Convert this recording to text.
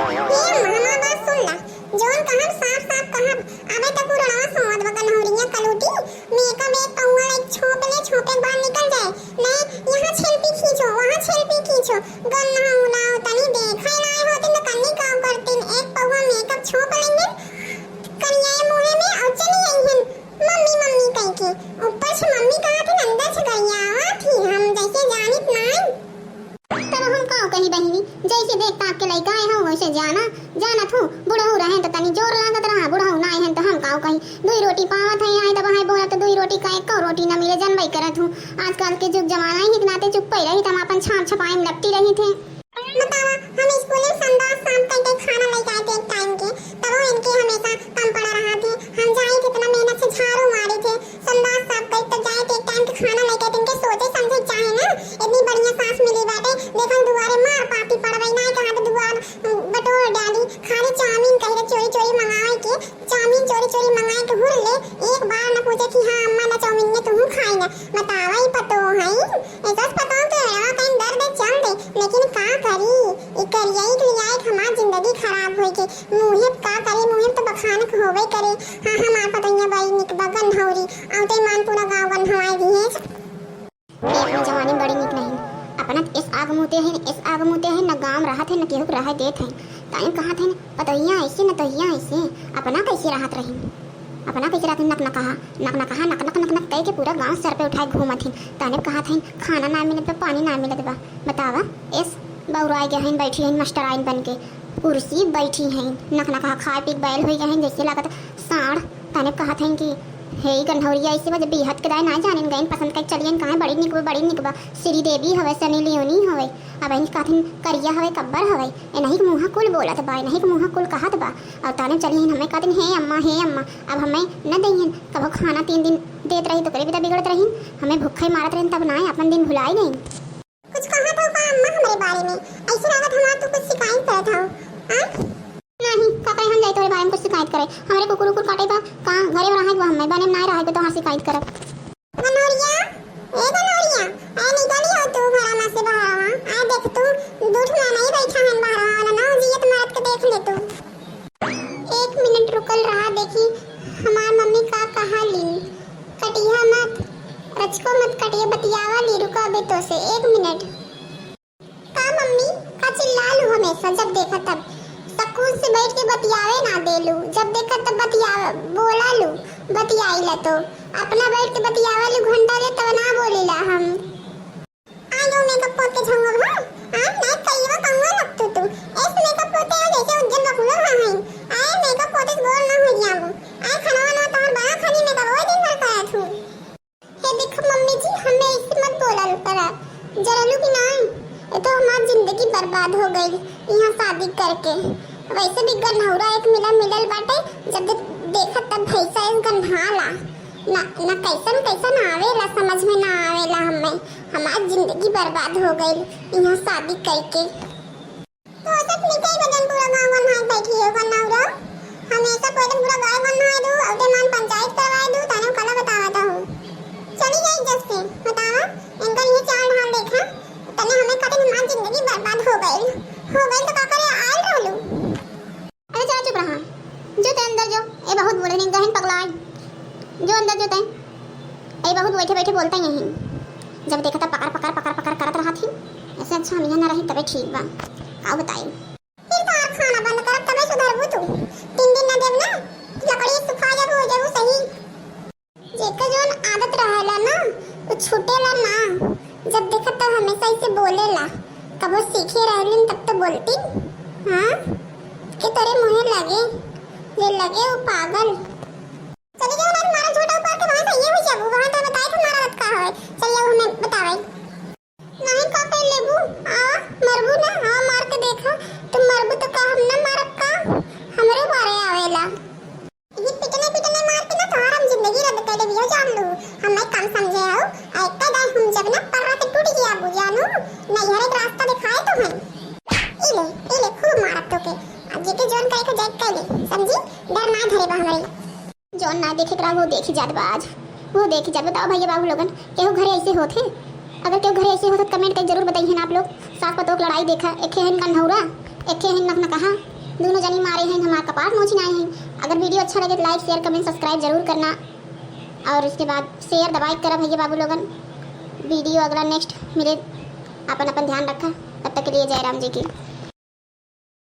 मामा बात सुन ला जोन कहब साफ साफ कहब अबे तक उड़वा सोवत बगन हौरिया कलूटी मेकअप एक पौवा एक छोपे बाहर निकल जाए नहीं यहाँ सेल्फी खींचो वहाँ सेल्फी खींचो गन ना उड़ाओ तनी देखै लाए होती तो कन्नी काम करती एक पौवा मेकअप छोप लेंगे करिया मुंह में और चली आई हैं मम्मी कह के ऊपर से मम्मी कहा थे अंदर से गरिया थी हम जैसे जानित नहीं तब हम का कहीं बहिनी जैसे देख ताक के लइका आए हो वैसे जाना थू बुढ़ऊ रहे तो तनी जोर लागत रहा बुढ़ऊ ना आए तो हम का कहीं दुई रोटी पावत है आए दबा है बोला तो दुई रोटी का एक रोटी ना मिले जनबई करत हूं आजकल के जुग जमाना ही नाते चुप पई रही हम अपन छाप छपाई में लपटी रही थे बतावा हम स्कूल में संडास शाम करके खाना लेके आए थे एक टाइम के तब वो इनके हमेशा कम पड़ा रहा थे हम जाए कितना मेहनत से झाड़ू मारे थे संडास साफ कर तो जाए थे एक टाइम के खाना लेके इनके सोचे समझे चाहे ना इतनी बढ़िया सास मिली बाटे देखल दुआरे मार पाती पड़वई ना कहा तो दुआर बटोर डाली खाली चाउमीन कह चोरी मंगाए के चाउमीन चोरी मंगाए के हुर ले एक बार न पूछे कि हां अम्मा ना चाउमीन ने तुम खाई ना बतावा ही पतो है ऐसा पता तो है कहीं दर्द चल दे लेकिन का करी ई करिया ही लिया हमार जिंदगी खराब होई के मुहे का करे मुहे तो बखानक होवे करे हां हमार पतैया बाई निक बगन हौरी आउते मान पूरा गांव गन हवाई दी है एक जवानी बड़ी निक नहीं अपना इस आग मुते हैं न गांव रहत है न केहू रह देत है टाइम कहा थे पतैया ऐसे न तहिया ऐसे अपना कैसे रहत रही अपना कैसे रहत नक नक कह के पूरा गांव सर पे उठाए घूमत है ताने कहा थे खाना ना मिलत बा पानी ना मिलत बा बतावा इस बौराई गए हैं बैठी हैं मास्टर आइन बन के कुर्सी बैठी हैं नक खाए पी बैल हो गए हैं जैसे लागत साढ़ ताने कहा थे कि हे गन्हौरिया ऐसे बजे बिहत के दाय ना जानिन गइन पसंद कर चलियन कहां बड़ी निकबा श्री देवी हवे सनी लियोनी हवे अब इन काथिन करिया हवे कब्बर हवे ए नहीं मुंह कुल बोलत बा नहीं मुंह कुल कहत बा और ताने चलियन हमें काथिन हे अम्मा अब हमें न दइयन कबो खाना 3 दिन देत रही तो करे भी बिगड़त रही हमें भूखे मारत रही तब ना अपन दिन भुलाई गई कुछ कहा था का अम्मा हमारे बारे में ऐसे लागत हमार तो कुछ शिकायत करत हो हां नहीं काका हम जाई तोरे बारे में कुछ शिकायत करे हमरे कुकुर काटे बा का घरे रहा है वो हमें बने ना रहा तो हां शिकायत करब गनौरिया ए निकली हो तू घर में से बाहर आ देख तू दूध में नहीं बैठा है बाहर वाला ना जियत मारत के देख ले तू 1 मिनट रुकल रहा देखी हमार मम्मी का कहा ली कटिया मत रचको मत कटिया बतियावा ली रुका अबे तो से 1 मिनट का मम्मी का चिल्ला लू हमेशा जब देखा तब सकून से बैठ के बतियावे ना देलू जब देखा तब बतियावे बोला लू बतियाई ला तो अपना बैठ के बतियावे लू घंटा ले तब ना बोलेला हम आ लो मेकअप पोते झंगो हां ना कईवा कंगा लगतो तू ऐसे मेकअप पोते जैसे उज्जैन बकुलो हां है आए मेकअप पोते गोल ना हो गया वो आए खाना वाला तो बड़ा खानी में करो दिन भर करा थू हे देखो मम्मी जी हमें ऐसे मत बोला करा जरा लू कि ना ये तो हमारी जिंदगी बर्बाद हो गई यहाँ शादी करके वैसे भी गन्हौरा एक मिलल बाटे जब देखा तब भैसा इस गन्हाला ना कैसन आवेला समझ में ना आवेला हमें हमारी जिंदगी बर्बाद हो गई यहाँ शादी करके तो सब निकल बदन पूरा गांव गन्हाई बैठी है गन्हौरा हमेशा पहले पूरा गांव गन्हाई दो अब मान पंचायत करवाए दो ताने कला बतावा हूं चली गई जब से बतावा इनका ये चाल ढाल देखा तने हमें कभी हमारी जिंदगी बर्बाद हो गई तो का करे आल रहलू अरे चला चुप रहा जो ते अंदर जो ए बहुत बोले नहीं गहन पगला जो अंदर जो ते ए बहुत बैठे बोलता ही नहीं जब देखा था पकड़ करत रहा थी ऐसे अच्छा हम ना रही तबे ठीक बा का बताई फिर तो आप खाना बंद करब तबे सुधरबू तू 3 दिन ना देब ना लकड़ी सुखा जब हो जाऊ सही जेका जोन आदत रहेला ना वो छूटेला ना जब देखा तब हमेशा ऐसे बोलेला कबो सीखे रहलिन तब तो बोलती हां कि तेरे मुंह लगे वो पागल चली जाओ ना तुम्हारा छोटा ऊपर के वहां से ये हो जाबू वहां तो बताए तुम्हारा रत का है चलिए हमें बतावे नहीं का कर लेबू आ मरबू ना हां मार के देखा तुम मरबू तो का हम ना मारब का हमरे मारे आवेला ये पिटने मार के ना तुम्हारा जिंदगी रद्द कर देबी हो जान लो हमें कम समझे हो ऐका दाई हम जब ना पर्रा से टूट गया बु जानू नहीं हर एक रास्ता दिखाए तो है इले खूब मारत तो के अब जेके जोन काई को देख कर ले समझी डर ना धरे बा हमरे जोन ना देखे करा वो देखी जात बा आज वो देखी जात बताओ भैया बाबू लोगन केहू घरे ऐसे होथे अगर केहू घरे ऐसे हो तो कमेंट कर जरूर बताइए आप लोग साफ पतों की लड़ाई देखा एके हन गन्हौरा एके हन नक नकहा दोनों जनी मारे हैं हमारा कपार नोचने आए हैं। अगर वीडियो अच्छा लगे तो लाइक शेयर कमेंट सब्सक्राइब जरूर करना और उसके बाद शेयर दबाई करा भैया बाबू लोगन। वीडियो अगला नेक्स्ट मिले, अपन ध्यान रखा। तब तक के लिए जय राम जी की।